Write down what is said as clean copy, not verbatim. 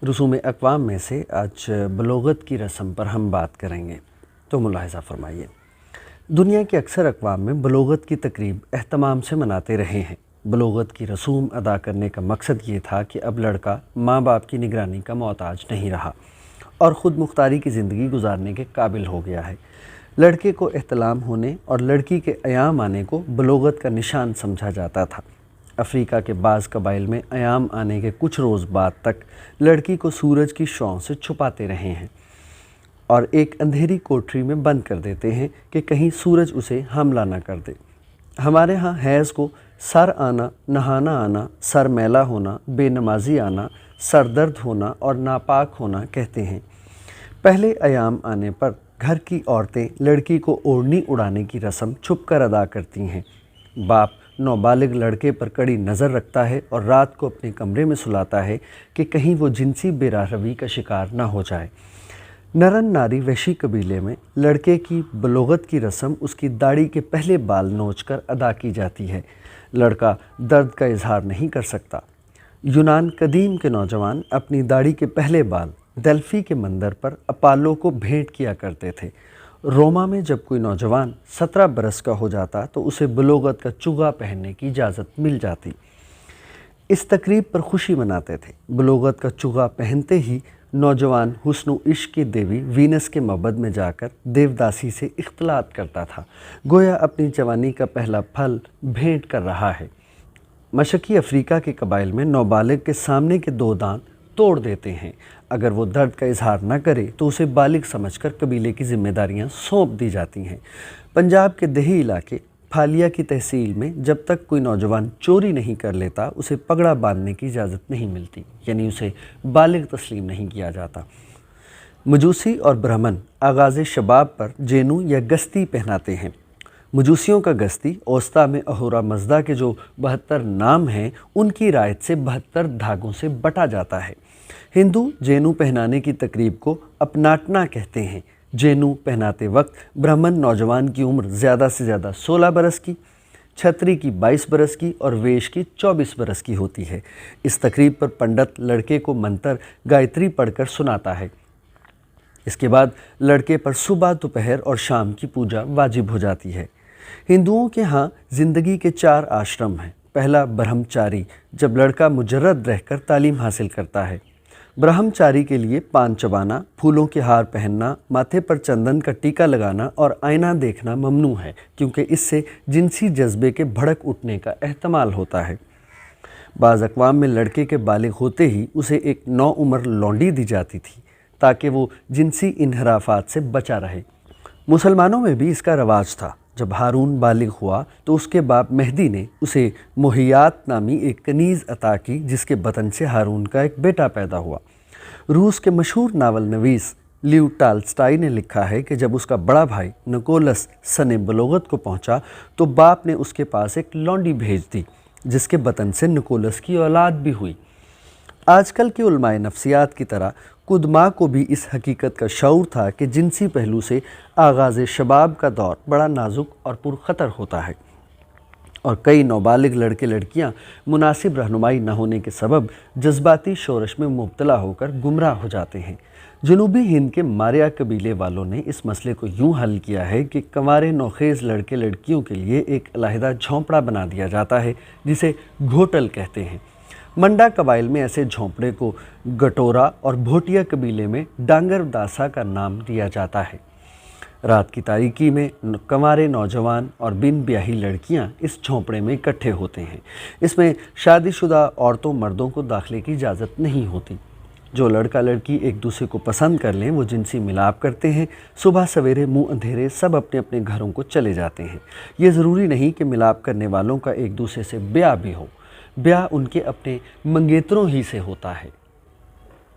رسوم اقوام میں سے آج بلوغت کی رسم پر ہم بات کریں گے، تو ملاحظہ فرمائیے۔ دنیا کے اکثر اقوام میں بلوغت کی تقریب اہتمام سے مناتے رہے ہیں۔ بلوغت کی رسوم ادا کرنے کا مقصد یہ تھا کہ اب لڑکا ماں باپ کی نگرانی کا محتاج نہیں رہا اور خود مختاری کی زندگی گزارنے کے قابل ہو گیا ہے۔ لڑکے کو احتلام ہونے اور لڑکی کے ایام آنے کو بلوغت کا نشان سمجھا جاتا تھا۔ افریقہ کے بعض قبائل میں ایام آنے کے کچھ روز بعد تک لڑکی کو سورج کی شعاؤں سے چھپاتے رہے ہیں اور ایک اندھیری کوٹری میں بند کر دیتے ہیں کہ کہیں سورج اسے حملہ نہ کر دے۔ ہمارے ہاں حیض کو سر آنا، نہانا آنا، سر میلا ہونا، بے نمازی آنا، سر درد ہونا اور ناپاک ہونا کہتے ہیں۔ پہلے ایام آنے پر گھر کی عورتیں لڑکی کو اوڑھنی اڑانے کی رسم چھپ کر ادا کرتی ہیں۔ باپ نابالغ لڑکے پر کڑی نظر رکھتا ہے اور رات کو اپنے کمرے میں سلاتا ہے کہ کہیں وہ جنسی بے راہ کا شکار نہ ہو جائے۔ نرن ناری وحشی قبیلے میں لڑکے کی بلوغت کی رسم اس کی داڑھی کے پہلے بال نوچ کر ادا کی جاتی ہے۔ لڑکا درد کا اظہار نہیں کر سکتا۔ یونان قدیم کے نوجوان اپنی داڑھی کے پہلے بال دیلفی کے مندر پر اپالو کو بھیٹ کیا کرتے تھے۔ روما میں جب کوئی نوجوان 17 برس کا ہو جاتا تو اسے بلوغت کا چوغا پہننے کی اجازت مل جاتی۔ اس تقریب پر خوشی مناتے تھے۔ بلوغت کا چوغا پہنتے ہی نوجوان حسن و عشق کی دیوی وینس کے معبد میں جا کر دیوداسی سے اختلاط کرتا تھا، گویا اپنی جوانی کا پہلا پھل بھیٹ کر رہا ہے۔ مشرقی افریقہ کے قبائل میں نابالغ کے سامنے کے 2 دانت توڑ دیتے ہیں۔ اگر وہ درد کا اظہار نہ کرے تو اسے بالغ سمجھ کر قبیلے کی ذمہ داریاں سونپ دی جاتی ہیں۔ پنجاب کے دیہی علاقے پھالیا کی تحصیل میں جب تک کوئی نوجوان چوری نہیں کر لیتا اسے پگڑا باندھنے کی اجازت نہیں ملتی، یعنی اسے بالغ تسلیم نہیں کیا جاتا۔ مجوسی اور برہمن آغاز شباب پر جینو یا گستی پہناتے ہیں۔ مجوسیوں کا گستی اوسطا میں اہورا مزدا کے جو 72 نام ہیں ان کی رعایت سے 72 دھاگوں سے بٹا جاتا ہے۔ ہندو جینو پہنانے کی تقریب کو اپناٹنا کہتے ہیں۔ جینو پہناتے وقت برہمن نوجوان کی عمر زیادہ سے زیادہ 16 برس کی، چھتری کی 22 برس کی اور ویش کی 24 برس کی ہوتی ہے۔ اس تقریب پر پنڈت لڑکے کو منتر گایتری پڑھ کر سناتا ہے۔ اس کے بعد لڑکے پر صبح، دوپہر اور شام کی پوجا واجب ہو جاتی ہے۔ ہندوؤں کے ہاں زندگی کے 4 آشرم ہیں۔ پہلا برہمچاری، جب لڑکا مجرد رہ کر تعلیم حاصل کرتا ہے۔ برہمچاری کے لیے پان چبانا، پھولوں کے ہار پہننا، ماتھے پر چندن کا ٹیکا لگانا اور آئینہ دیکھنا ممنوع ہے، کیونکہ اس سے جنسی جذبے کے بھڑک اٹھنے کا احتمال ہوتا ہے۔ بعض اقوام میں لڑکے کے بالغ ہوتے ہی اسے ایک نوعمر لونڈی دی جاتی تھی تاکہ وہ جنسی انحرافات سے بچا رہے۔ مسلمانوں میں بھی اس کا رواج تھا۔ جب ہارون بالغ ہوا تو اس کے باپ مہدی نے اسے مہیات نامی ایک کنیز عطا کی، جس کے بطن سے ہارون کا ایک بیٹا پیدا ہوا۔ روس کے مشہور ناول نویس لیو ٹالسٹائی نے لکھا ہے کہ جب اس کا بڑا بھائی نکولس سن بلوغت کو پہنچا تو باپ نے اس کے پاس ایک لونڈی بھیج دی، جس کے بطن سے نکولس کی اولاد بھی ہوئی۔ آج کل کے علماء نفسیات کی طرح قدماء کو بھی اس حقیقت کا شعور تھا کہ جنسی پہلو سے آغاز شباب کا دور بڑا نازک اور پرخطر ہوتا ہے، اور کئی نابالغ لڑکے لڑکیاں مناسب رہنمائی نہ ہونے کے سبب جذباتی شورش میں مبتلا ہو کر گمراہ ہو جاتے ہیں۔ جنوبی ہند کے ماریا قبیلے والوں نے اس مسئلے کو یوں حل کیا ہے کہ کنوارے نوخیز لڑکے لڑکیوں کے لیے ایک علیحدہ جھونپڑا بنا دیا جاتا ہے، جسے گھوٹل کہتے ہیں۔ منڈا قبائل میں ایسے جھونپڑے کو گٹورا اور بھوٹیا قبیلے میں ڈانگر داسا کا نام دیا جاتا ہے۔ رات کی تاریکی میں کنوارے نوجوان اور بن بیاہی لڑکیاں اس جھونپڑے میں اکٹھے ہوتے ہیں۔ اس میں شادی شدہ عورتوں مردوں کو داخلے کی اجازت نہیں ہوتی۔ جو لڑکا لڑکی ایک دوسرے کو پسند کر لیں وہ جنسی ملاپ کرتے ہیں۔ صبح سویرے منہ اندھیرے سب اپنے اپنے گھروں کو چلے جاتے ہیں۔ یہ ضروری نہیں کہ ملاپ کرنے والوں کا ایک دوسرے سے بیاہ بھی ہو، بیاہ ان کے اپنے منگیتروں ہی سے ہوتا ہے۔